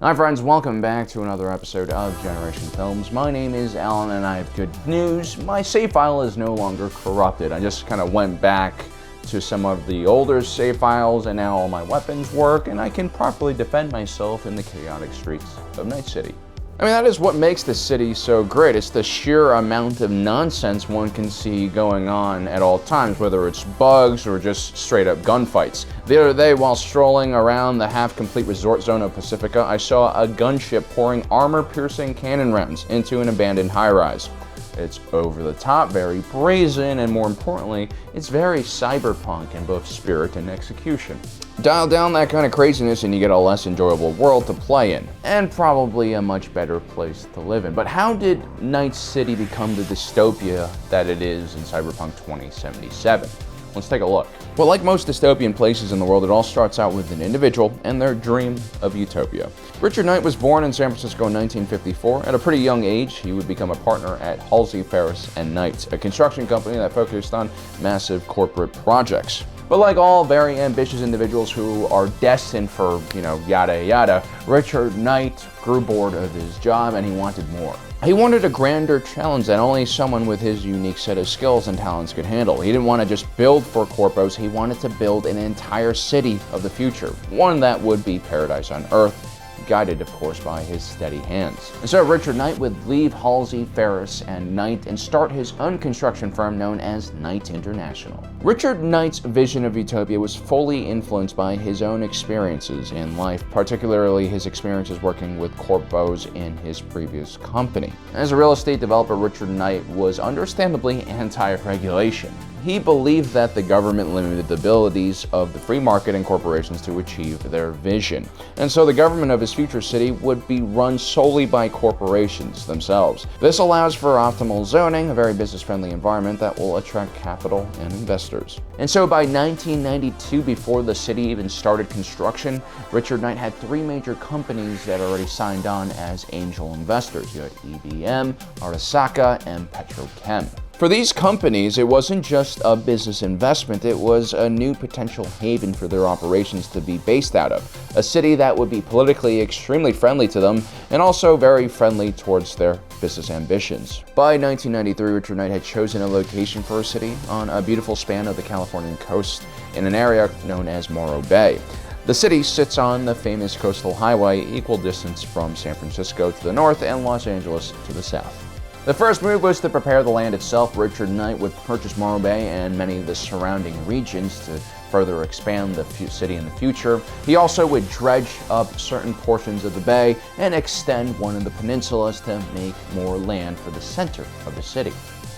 Hi friends, welcome back to another episode of Generation Films. My name is Alan and I have good news. My save file is no longer corrupted. I just kind of went back to some of the older save files and now all my weapons work and I can properly defend myself in the chaotic streets of Night City. I mean, that is what makes the city so great. It's the sheer amount of nonsense one can see going on at all times, whether it's bugs or just straight up gunfights. The other day, while strolling around the half-complete resort zone of Pacifica, I saw a gunship pouring armor-piercing cannon rounds into an abandoned high-rise. It's over the top, very brazen, and more importantly, it's very cyberpunk in both spirit and execution. Dial down that kind of craziness and you get a less enjoyable world to play in, and probably a much better place to live in. But how did Night City become the dystopia that it is in Cyberpunk 2077? Let's take a look. Well, like most dystopian places in the world, it all starts out with an individual and their dream of Utopia. Richard Knight was born in San Francisco in 1954. At a pretty young age, he would become a partner at Halsey, Ferris & Knight, a construction company that focused on massive corporate projects. But like all very ambitious individuals who are destined for, yada yada, Richard Knight grew bored of his job and he wanted more. He wanted a grander challenge that only someone with his unique set of skills and talents could handle. He didn't want to just build for corpos, he wanted to build an entire city of the future, one that would be paradise on Earth, guided, of course, by his steady hands. And so Richard Knight would leave Halsey, Ferris & Knight and start his own construction firm known as Knight International. Richard Knight's vision of Utopia was fully influenced by his own experiences in life, particularly his experiences working with corpos in his previous company. As a real estate developer, Richard Knight was understandably anti-regulation. He believed that the government limited the abilities of the free market and corporations to achieve their vision. And so the government of his future city would be run solely by corporations themselves. This allows for optimal zoning, a very business-friendly environment that will attract capital and investors. And so by 1992, before the city even started construction, Richard Knight had three major companies that already signed on as angel investors. You had EBM, Arasaka, and Petrochem. For these companies, it wasn't just a business investment, it was a new potential haven for their operations to be based out of. A city that would be politically extremely friendly to them and also very friendly towards their business ambitions. By 1993, Richard Knight had chosen a location for a city on a beautiful span of the Californian coast in an area known as Morro Bay. The city sits on the famous coastal highway, equal distance from San Francisco to the north and Los Angeles to the south. The first move was to prepare the land itself. Richard Knight would purchase Morro Bay and many of the surrounding regions to further expand the city in the future. He also would dredge up certain portions of the bay and extend one of the peninsulas to make more land for the center of the city.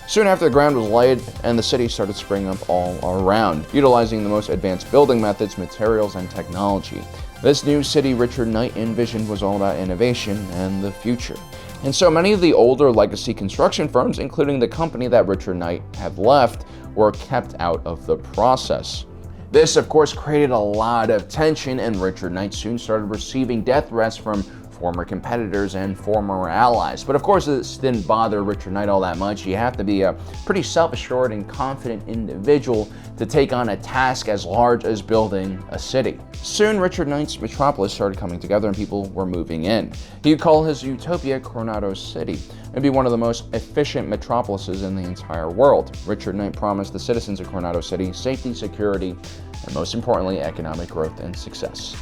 Soon after, the ground was laid and the city started springing up all around, utilizing the most advanced building methods, materials, and technology. This new city Richard Knight envisioned was all about innovation and the future. And so many of the older legacy construction firms, including the company that Richard Knight had left, were kept out of the process. This, of course, created a lot of tension, and Richard Knight soon started receiving death threats from former competitors and former allies. But of course, this didn't bother Richard Knight all that much. You have to be a pretty self-assured and confident individual to take on a task as large as building a city. Soon, Richard Knight's metropolis started coming together and people were moving in. He would call his Utopia Coronado City. It'd be one of the most efficient metropolises in the entire world. Richard Knight promised the citizens of Coronado City safety, security, and most importantly, economic growth and success.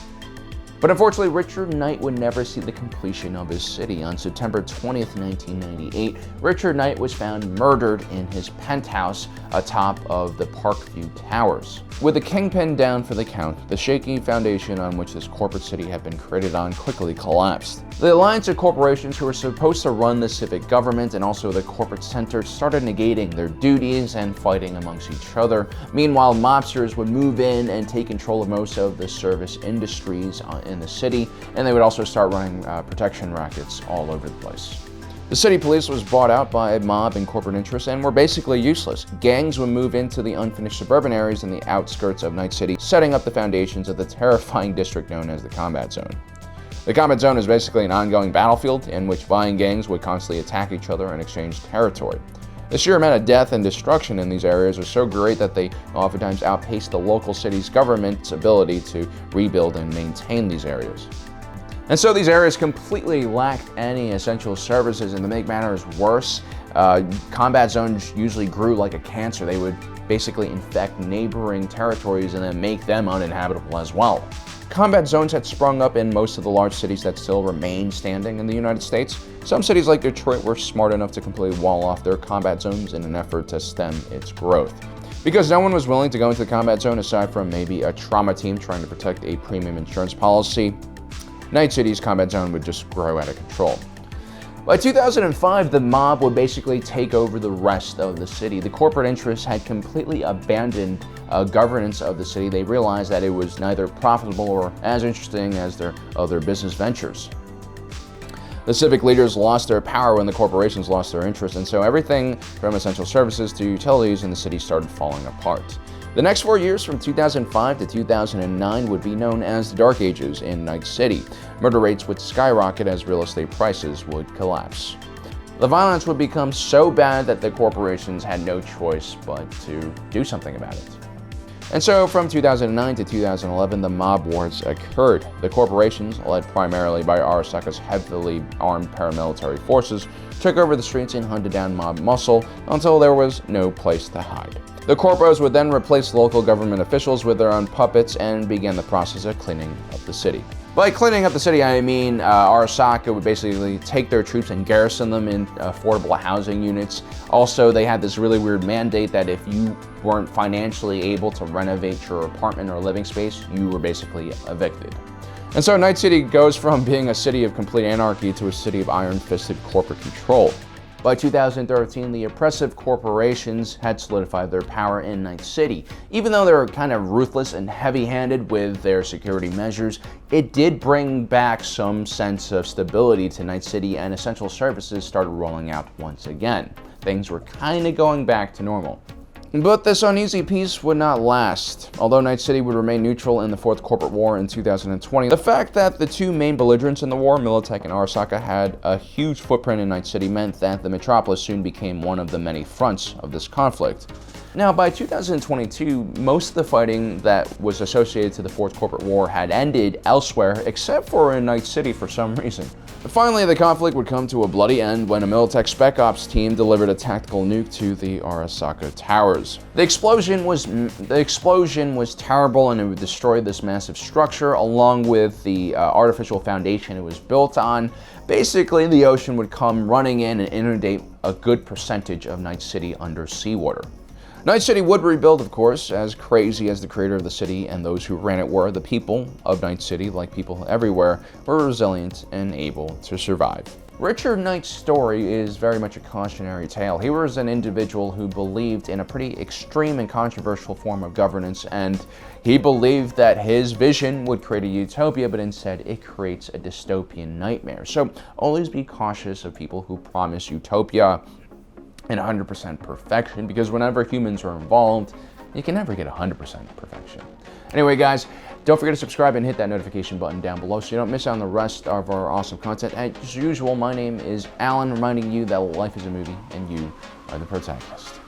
But unfortunately, Richard Knight would never see the completion of his city. On September 20th, 1998, Richard Knight was found murdered in his penthouse atop of the Parkview Towers. With the kingpin down for the count, the shaky foundation on which this corporate city had been created on quickly collapsed. The alliance of corporations who were supposed to run the civic government and also the corporate center started negating their duties and fighting amongst each other. Meanwhile, mobsters would move in and take control of most of the service industries in the city, and they would also start running protection rackets all over the place. The city police was bought out by mob and corporate interests and were basically useless. Gangs would move into the unfinished suburban areas in the outskirts of Night City, setting up the foundations of the terrifying district known as the Combat Zone. The Combat Zone is basically an ongoing battlefield in which vying gangs would constantly attack each other and exchange territory. The sheer amount of death and destruction in these areas was so great that they oftentimes outpaced the local city's government's ability to rebuild and maintain these areas. And so these areas completely lacked any essential services, and to make matters worse, combat zones usually grew like a cancer. They would basically infect neighboring territories and then make them uninhabitable as well. Combat zones had sprung up in most of the large cities that still remain standing in the United States. Some cities like Detroit were smart enough to completely wall off their combat zones in an effort to stem its growth. Because no one was willing to go into the combat zone aside from maybe a trauma team trying to protect a premium insurance policy, Night City's combat zone would just grow out of control. By 2005, the mob would basically take over the rest of the city. The corporate interests had completely abandoned governance of the city. They realized that it was neither profitable or as interesting as their other business ventures. The civic leaders lost their power when the corporations lost their interest, and so everything from essential services to utilities in the city started falling apart. The next 4 years, from 2005 to 2009, would be known as the Dark Ages in Night City. Murder rates would skyrocket as real estate prices would collapse. The violence would become so bad that the corporations had no choice but to do something about it. And so from 2009 to 2011, the mob wars occurred. The corporations, led primarily by Arasaka's heavily armed paramilitary forces, took over the streets and hunted down mob muscle until there was no place to hide. The corpos would then replace local government officials with their own puppets and began the process of cleaning up the city. By cleaning up the city, I mean Arasaka would basically take their troops and garrison them in affordable housing units. Also, they had this really weird mandate that if you weren't financially able to renovate your apartment or living space, you were basically evicted. And so Night City goes from being a city of complete anarchy to a city of iron-fisted corporate control. By 2013, the oppressive corporations had solidified their power in Night City. Even though they were kind of ruthless and heavy-handed with their security measures, it did bring back some sense of stability to Night City, and essential services started rolling out once again. Things were kind of going back to normal. But this uneasy peace would not last. Although Night City would remain neutral in the Fourth Corporate War in 2020, the fact that the two main belligerents in the war, Militech and Arasaka, had a huge footprint in Night City meant that the metropolis soon became one of the many fronts of this conflict. Now, by 2022, most of the fighting that was associated to the Fourth Corporate War had ended elsewhere, except for in Night City for some reason. Finally, the conflict would come to a bloody end when a Militech Spec Ops team delivered a tactical nuke to the Arasaka Towers. The explosion was terrible, and it would destroy this massive structure along with the artificial foundation it was built on. Basically, the ocean would come running in and inundate a good percentage of Night City under seawater. Night City would rebuild, of course. As crazy as the creator of the city and those who ran it were, the people of Night City, like people everywhere, were resilient and able to survive. Richard Knight's story is very much a cautionary tale. He was an individual who believed in a pretty extreme and controversial form of governance, and he believed that his vision would create a utopia, but instead it creates a dystopian nightmare. So always be cautious of people who promise utopia and 100% perfection, because whenever humans are involved, you can never get 100% perfection. Anyway, guys, don't forget to subscribe and hit that notification button down below so you don't miss out on the rest of our awesome content. As usual, my name is Alan, reminding you that life is a movie and you are the protagonist.